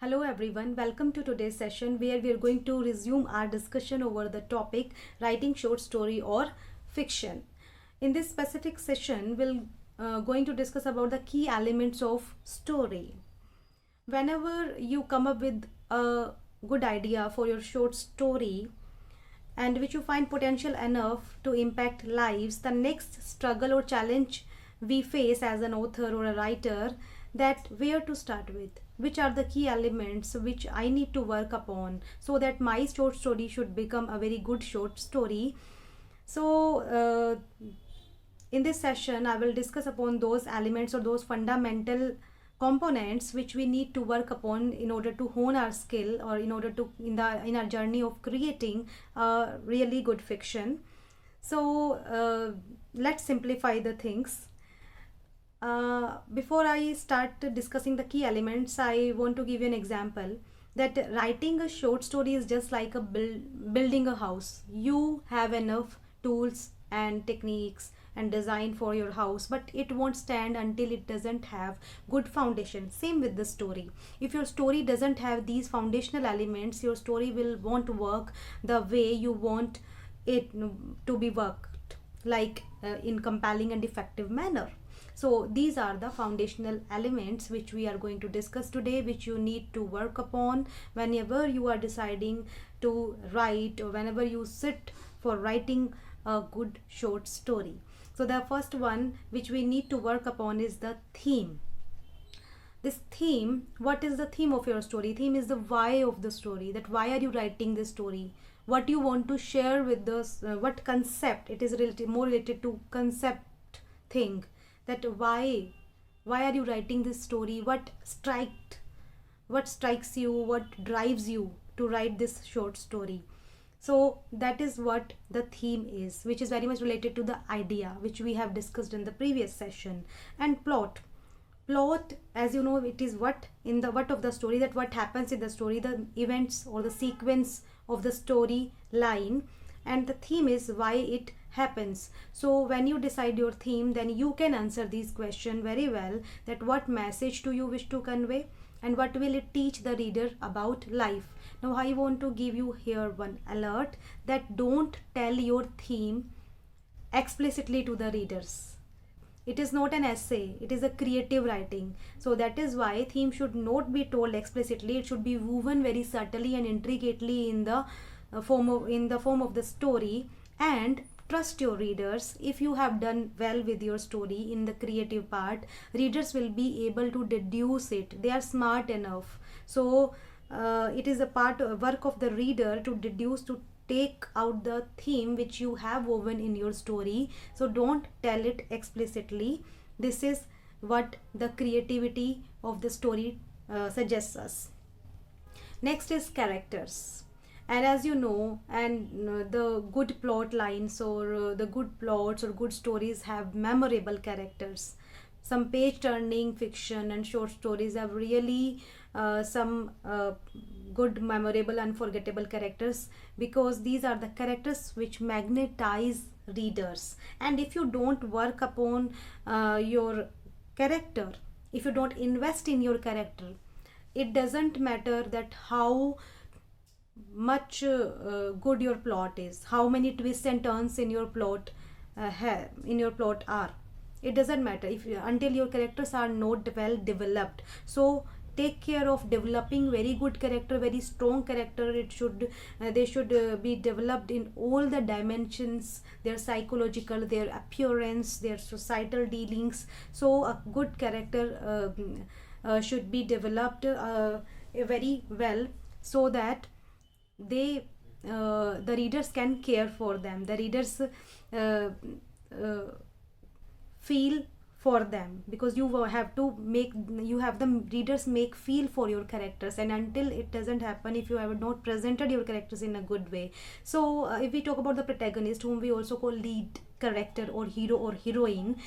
Hello everyone, welcome to today's session where we are going to resume our discussion over the topic writing short story or fiction. In this specific session, we'll going to discuss about the key elements of story. Whenever you come up with a good idea for your short story and which you find potential enough to impact lives, the next struggle or challenge we face as an author or a writer, that where to start with, which are the key elements which I need to work upon so that my short story should become a very good short story. So in this session I will discuss upon those elements or those fundamental components which we need to work upon in order to hone our skill or in order to in our journey of creating a really good fiction. So let's simplify the things. Before I start discussing the key elements, I want to give you an example that writing a short story is just like building a house. You have enough tools and techniques and design for your house, but it won't stand until it doesn't have good foundation. Same with the story. If your story doesn't have these foundational elements, your story won't work the way you want it to be worked, like in compelling and effective manner. So these are the foundational elements which we are going to discuss today, which you need to work upon whenever you are deciding to write or whenever you sit for writing a good short story. So the first one which we need to work upon is the theme. This theme, what is the theme of your story? Theme is the why of the story, that why are you writing this story? What you want to share with this, what concept, it is more related to concept thing, that why are you writing this story, what strikes you, what drives you to write this short story. So that is what the theme is, which is very much related to the idea which we have discussed in the previous session. And plot, as you know, it is what of the story, that what happens in the story, the events or the sequence of the story line, and the theme is why it happens. So when you decide your theme, then you can answer these questions very well, that what message do you wish to convey and what will it teach the reader about life. Now I want to give you here one alert, that don't tell your theme explicitly to the readers. It is not an essay, it is a creative writing. So that is why theme should not be told explicitly. It should be woven very subtly and intricately in the form of the story. And trust your readers. If you have done well with your story in the creative part, readers will be able to deduce it. They are smart enough. So it is a work of the reader to deduce, to take out the theme which you have woven in your story. So don't tell it explicitly. This is what the creativity of the story suggests us. Next is characters. And as you know, and the good plot lines or the good plots or good stories have memorable characters. Some page turning fiction and short stories have really some good, memorable, unforgettable characters, because these are the characters which magnetize readers. And if you don't work upon your character, if you don't invest in your character, it doesn't matter that how much good your plot is, how many twists and turns in your plot are. It doesn't matter until your characters are not well developed. So take care of developing very good character, very strong character. They should be developed in all the dimensions, their psychological, their appearance, their societal dealings. So a good character should be developed very well, so that the readers can care for them, the readers feel for them, because you have the readers make feel for your characters. And until it doesn't happen, if you have not presented your characters in a good way. So if we talk about the protagonist, whom we also call lead character or hero or heroine,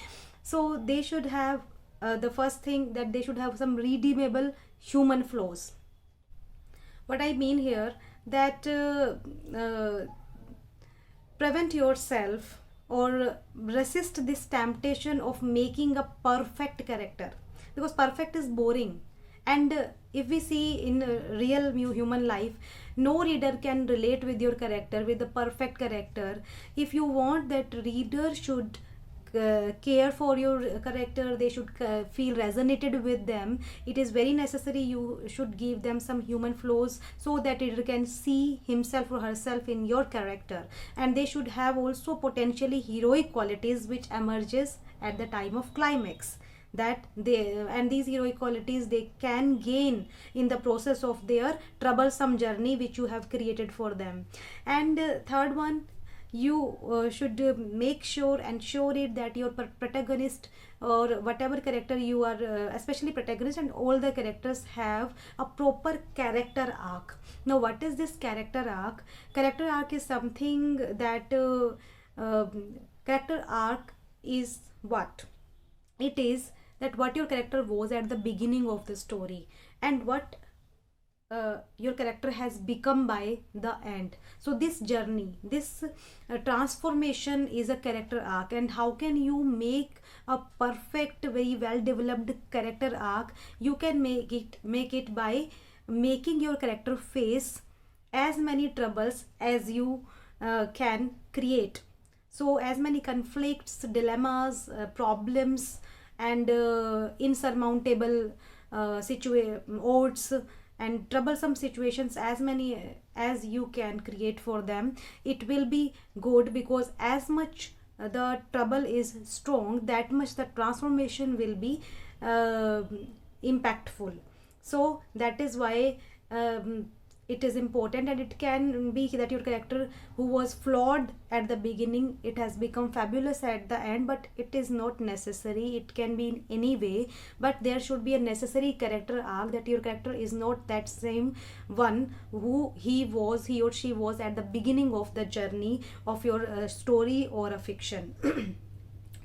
so they should have the first thing, that they should have some redeemable human flaws. What I mean here, that prevent yourself or resist this temptation of making a perfect character, because perfect is boring And if we see in real human life, no reader can relate with your character, with the perfect character. If you want that reader should care for your character, they should feel resonated with them, it is very necessary you should give them some human flaws so that it can see himself or herself in your character. And they should have also potentially heroic qualities which emerges at the time of climax, that they, and these heroic qualities they can gain in the process of their troublesome journey which you have created for them. And third one, you should make sure and show it that your protagonist or whatever character you are, especially protagonist and all the characters, have a proper character arc. Now what is this character arc? Character arc is something that character arc is what it is, that what your character was at the beginning of the story and what your character has become by the end. So this journey, this transformation is a character arc. And how can you make a perfect, very well developed character arc? You can make it by making your character face as many troubles as you can create. So as many conflicts, dilemmas, problems, and insurmountable odds and troublesome situations, as many as you can create for them. It will be good, because as much the trouble is strong, that much the transformation will be impactful. So that is why it is important. And it can be that your character who was flawed at the beginning, it has become fabulous at the end, but it is not necessary. It can be in any way, but there should be a necessary character arc, that your character is not that same one who he or she was at the beginning of the journey of your story or a fiction.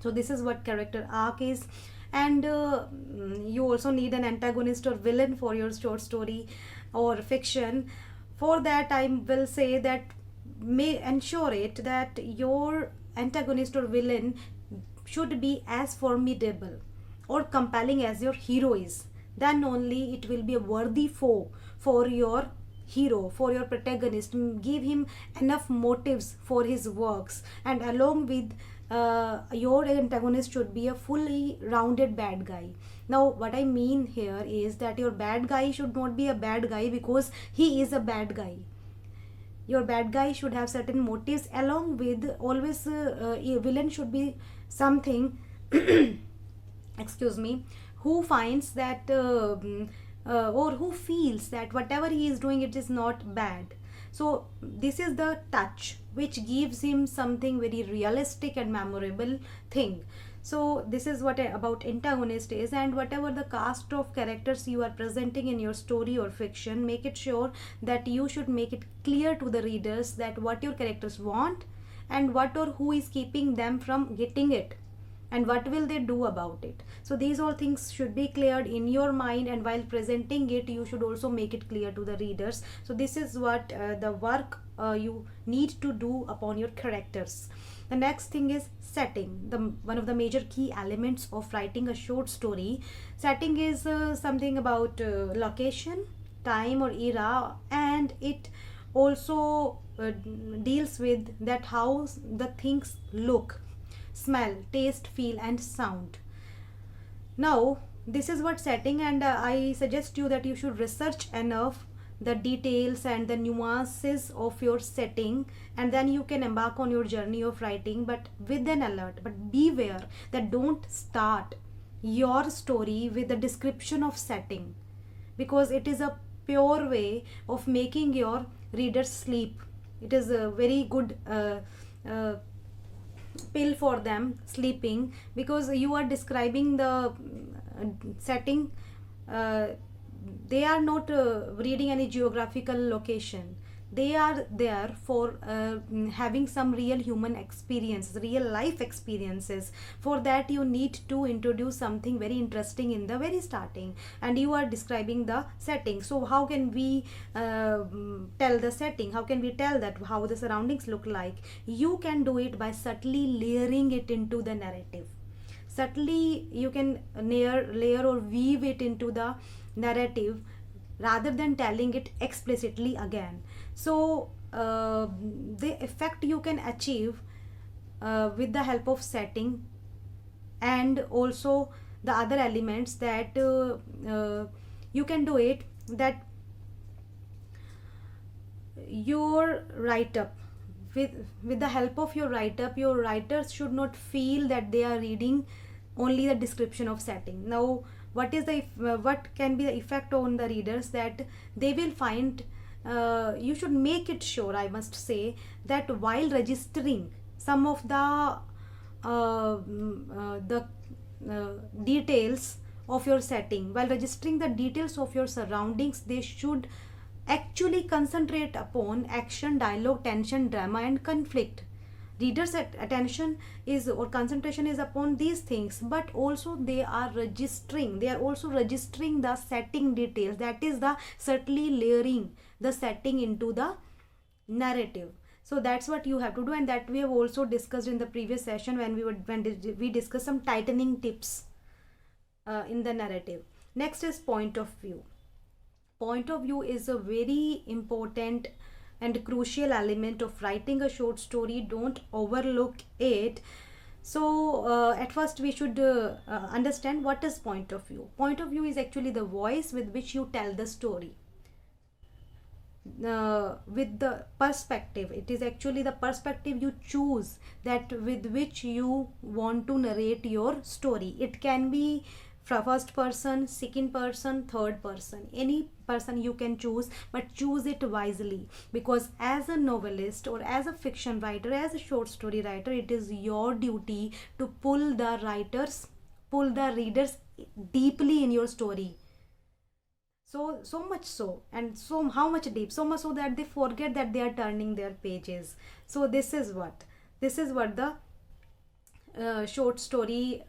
So this is what character arc is. And you also need an antagonist or villain for your short story or fiction. For that, I will say that may ensure it that your antagonist or villain should be as formidable or compelling as your hero is. Then only it will be a worthy foe for your hero, for your protagonist. Give him enough motives for his works, and along with your antagonist should be a fully rounded bad guy. Now what I mean here is that your bad guy should not be a bad guy because he is a bad guy. Your bad guy should have certain motives, along with always a villain should be something excuse me, who finds that or who feels that whatever he is doing, it is not bad. So this is the touch which gives him something very realistic and memorable thing. So this is what about antagonist is. And whatever the cast of characters you are presenting in your story or fiction, make it sure that you should make it clear to the readers that what your characters want and what or who is keeping them from getting it, and what will they do about it. So these all things should be cleared in your mind, and while presenting it, you should also make it clear to the readers. So this is what the work you need to do upon your characters. The next thing is setting, one of the major key elements of writing a short story. Setting is something about location, time or era, and it also deals with that how the things look, smell, taste, feel, and sound. Now this is what setting, and I suggest you that you should research enough the details and the nuances of your setting, and then you can embark on your journey of writing, but with an alert. But beware that don't start your story with a description of setting, because it is a pure way of making your readers sleep. It is a very good pill for them sleeping, because you are describing the setting. They are not reading any geographical location. They are there for having some real human experience, real life experiences. For that you need to introduce something very interesting in the very starting, and you are describing the setting. So how can we tell the setting? How can we tell that how the surroundings look like? You can do it by subtly layering it into the narrative. Subtly you can layer or weave it into the narrative rather than telling it explicitly again. So the effect you can achieve with the help of setting and also the other elements that you can do it, that your write up, with the help of your write up, your writers should not feel that they are reading only the description of setting. Now what can be the effect on the readers, that they will find, you should make it sure, I must say, that while registering some of the details of your setting, while registering the details of your surroundings, they should actually concentrate upon action, dialogue, tension, drama and conflict. Readers attention is, or concentration is, upon these things, but also they are also registering the setting details, that is the subtly layering the setting into the narrative. So that's what you have to do, and that we have also discussed in the previous session when we discussed some tightening tips in the narrative. Next is point of view. Point of view is a very important and crucial element of writing a short story. Don't overlook it. So at first we should understand what is point of view. Point of view is actually the voice with which you tell the story. With the perspective, it is actually the perspective you choose, that with which you want to narrate your story. It can be first person, second person, third person, any person you can choose, but choose it wisely, because as a novelist or as a fiction writer, as a short story writer, it is your duty to pull the readers deeply in your story. So much so, and so how much deep, so much so that they forget that they are turning their pages. So this is what the short story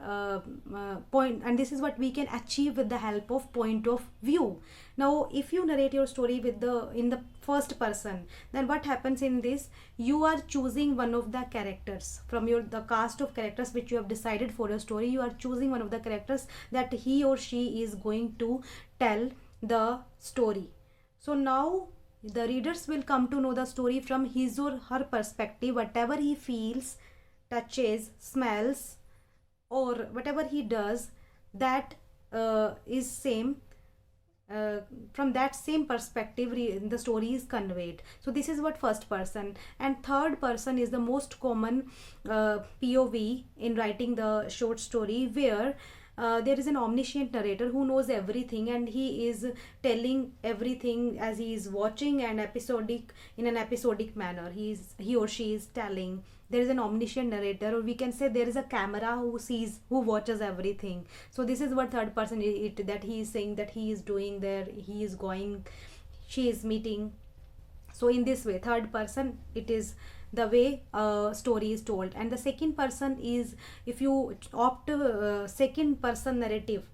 point, and this is what we can achieve with the help of point of view. Now if you narrate your story in the first person, then what happens in this, you are choosing one of the characters from the cast of characters which you have decided for your story. You are choosing one of the characters that he or she is going to tell the story. So now the readers will come to know the story from his or her perspective. Whatever he feels, touches, smells, or whatever he does, that is same, from that same perspective the story is conveyed. So this is what first person. And third person is the most common POV in writing the short story, where there is an omniscient narrator who knows everything, and he is telling everything as he is watching, and in an episodic manner he or she is telling. There is an omniscient narrator, or we can say there is a camera who watches everything. So this is what third person that he is saying, that he is doing there, he is going, she is meeting. So in this way, third person, it is the way story is told. And the second person is, if you opt second person narrative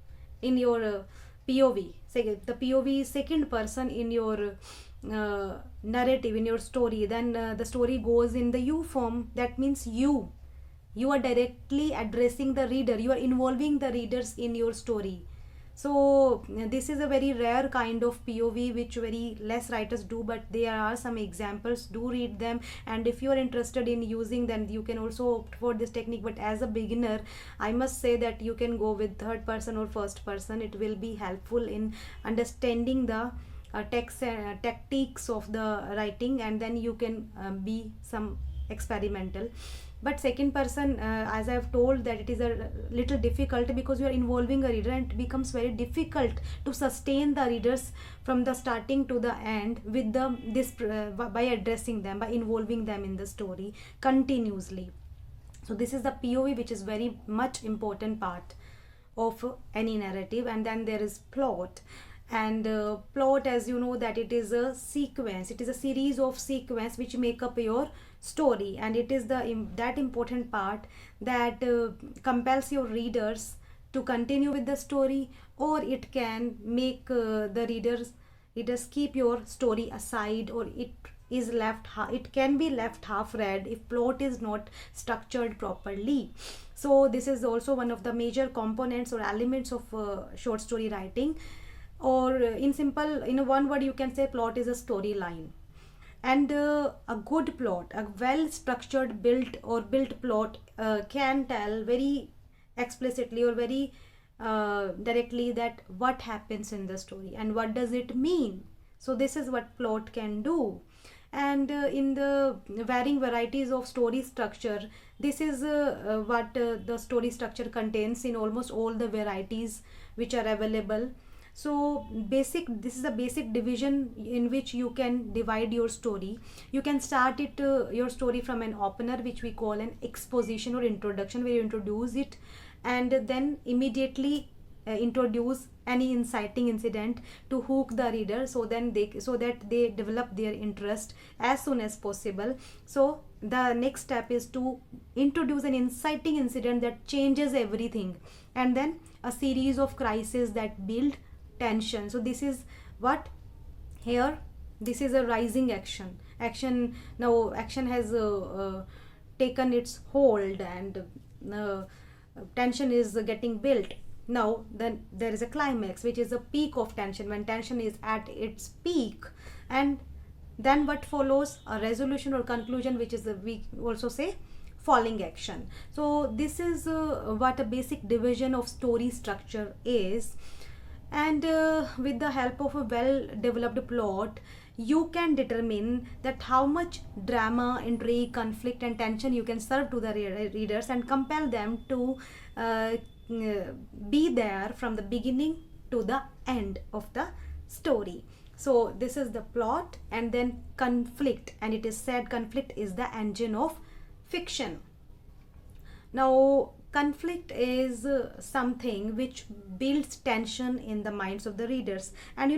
in your POV, say the POV is second person in your narrative, in your story, then the story goes in the you form. That means you are directly addressing the reader, you are involving the readers in your story. So this is a very rare kind of POV which very less writers do, but there are some examples. Do read them, and if you are interested in using them, you can also opt for this technique. But as a beginner, I must say that you can go with third person or first person. It will be helpful in understanding the tactics of the writing, and then you can be some experimental. But second person, as I have told, that it is a little difficult, because you are involving a reader, and it becomes very difficult to sustain the readers from the starting to the end with by addressing them, by involving them in the story continuously. So this is the POV, which is very much important part of any narrative. And then there is plot. And plot, as you know, that it is a sequence, it is a series of sequence which make up your story, and it is that important part that compels your readers to continue with the story, or it can make the readers keep your story aside, or it can be left half read if plot is not structured properly. So this is also one of the major components or elements of short story writing. or in simple, in one word you can say plot is a storyline. And a good plot, a well structured built plot can tell very explicitly or very directly that what happens in the story and what does it mean. So this is what plot can do. And in the varying varieties of story structure, this is what the story structure contains in almost all the varieties which are available. So this is a basic division in which you can divide your story. You can start it your story from an opener, which we call an exposition or introduction, where you introduce it and then immediately introduce any inciting incident to hook the reader, so that they develop their interest as soon as possible. So the next step is to introduce an inciting incident that changes everything, and then a series of crises that build tension. So this is what here, this is a rising action. Now action has taken its hold, and tension is getting built. Now then there is a climax, which is a peak of tension, when tension is at its peak. And then what follows, a resolution or conclusion, which is we also say falling action. So this is what a basic division of story structure is. And with the help of a well developed plot, you can determine that how much drama, intrigue, conflict and tension you can serve to the readers, and compel them to be there from the beginning to the end of the story. So this is the plot. And then conflict, and it is said conflict is the engine of fiction. Now conflict is something which builds tension in the minds of the readers. And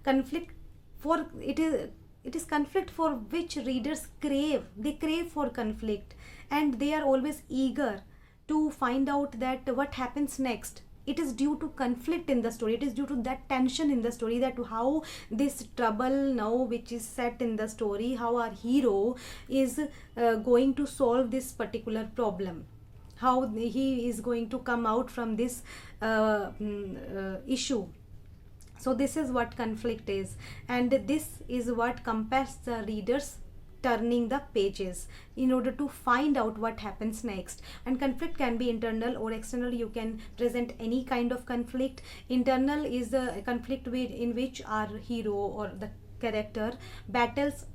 conflict, for it is conflict for which readers crave. They crave for conflict, and they are always eager to find out that what happens next. It is due to conflict in the story, it is due to that tension in the story, that how this trouble now which is set in the story, how our hero is going to solve this particular problem, how he is going to come out from this issue. So this is what conflict is, and this is what compels the readers turning the pages in order to find out what happens next. And conflict can be internal or external. You can present any kind of conflict. Internal is a conflict in which our hero or the character battles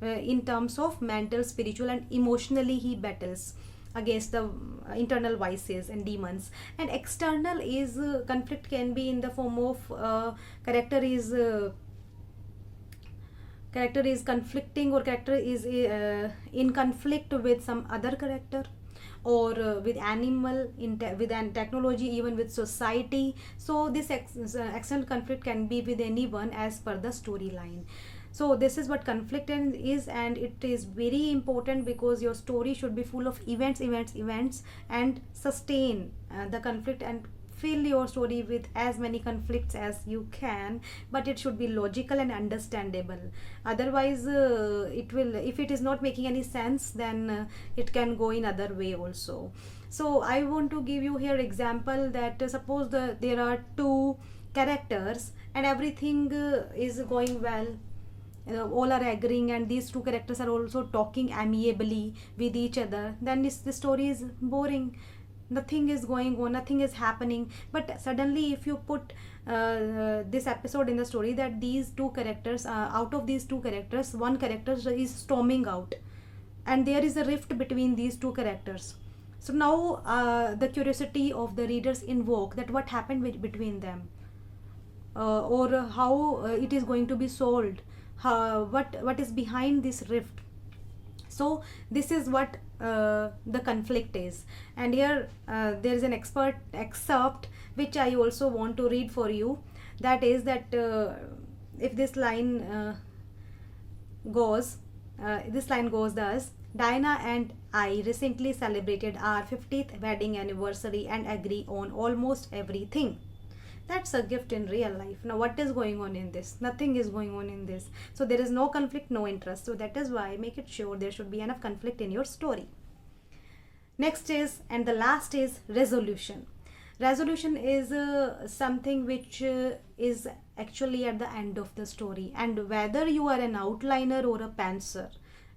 in terms of mental, spiritual and emotionally. He battles against the internal vices and demons. And external is conflict can be in the form of character is conflicting, or character is in conflict with some other character, or with animal, with an technology, even with society. So this external conflict can be with anyone as per the storyline. So this is what conflict is, and it is very important because your story should be full of events, and sustain the conflict, and fill your story with as many conflicts as you can, but it should be logical and understandable. Otherwise it will, if it is not making any sense, then it can go in other way also. So I want to give you here example that suppose there are two characters and everything is going well, all are agreeing, and these two characters are also talking amiably with each other. Then the story is boring, nothing is going on, nothing is happening. But suddenly if you put this episode in the story, that these two characters, out of these two characters, one character is storming out, and there is a rift between these two characters. So now the curiosity of the readers invoke that what happened between them, or how it is going to be solved, what is behind this rift. So this is what the conflict is. And here there is an excerpt which I also want to read for you. That is that if this line goes thus: Diana and I recently celebrated our 50th wedding anniversary and agree on almost everything. That's a gift in real life. Now what is going on in this? Nothing is going on in this. So there is no conflict, no interest. So that is why make it sure there should be enough conflict in your story. Next is, and the last is, resolution. Resolution is something which is actually at the end of the story, and whether you are an outliner or a pantser.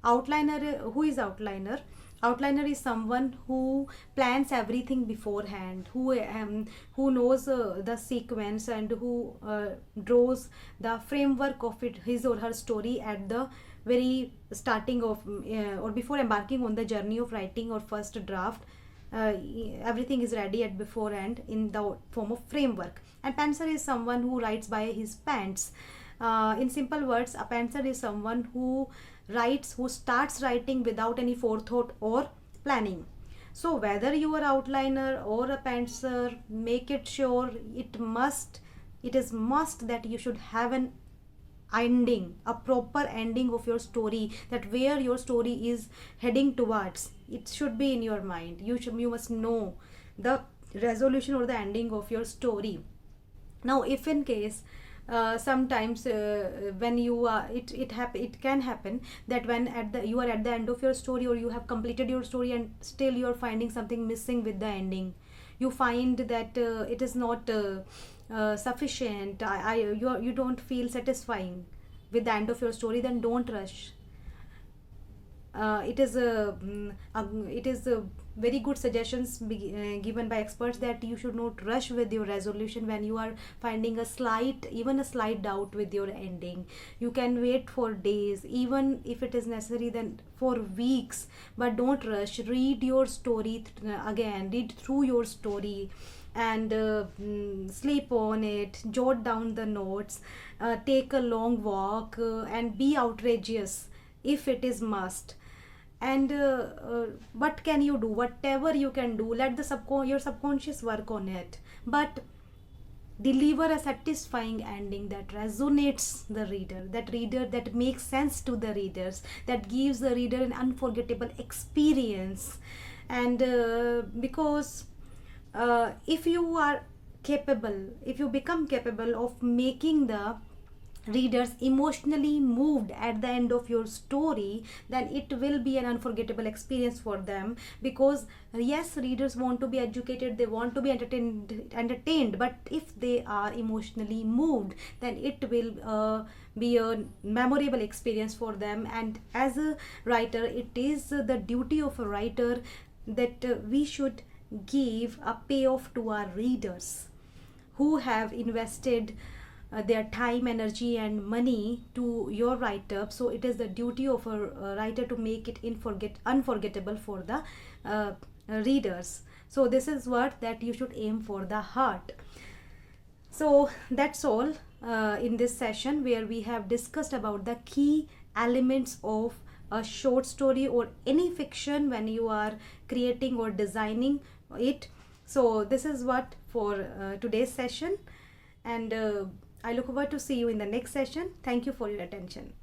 Who is outliner? Outliner is someone who plans everything beforehand, who knows the sequence, and who draws the framework of his or her story at the very starting of or before embarking on the journey of writing or first draft. uh, Everything is ready at beforehand in the form of framework. And pantser is someone who writes by his pants. In simple words, a pantser is someone who starts writing without any forethought or planning. So whether you are outliner or a pantser, make it sure it is must that you should have an ending, a proper ending of your story, that where your story is heading towards, it should be in your mind. You must know the resolution or the ending of your story. Now if in case sometimes when you are it can happen that when you are at the end of your story, or you have completed your story and still you are finding something missing with the ending. You find that it is not sufficient. You don't feel satisfying with the end of your story. Then don't rush. It is a very good suggestions given by experts that you should not rush with your resolution when you are finding even a slight doubt with your ending. You can wait for days, even if it is necessary, then for weeks, but don't rush. Read your story again, read through your story, and sleep on it, jot down the notes, take a long walk, and be outrageous if it is must. And what can you do? Whatever you can do, let your subconscious work on it, but deliver a satisfying ending that resonates the reader, that makes sense to the readers, that gives the reader an unforgettable experience. And because if you become capable of making the readers emotionally moved at the end of your story, then it will be an unforgettable experience for them. Because yes, readers want to be educated, they want to be entertained, but if they are emotionally moved, then it will be a memorable experience for them. And as a writer, it is the duty of a writer that we should give a payoff to our readers who have invested their time, energy, and money to your write-up. So it is the duty of a writer to make it unforgettable for the readers. So this is what that you should aim for the heart. So that's all in this session, where we have discussed about the key elements of a short story or any fiction when you are creating or designing it. So this is what for today's session, and I look forward to see you in the next session. Thank you for your attention.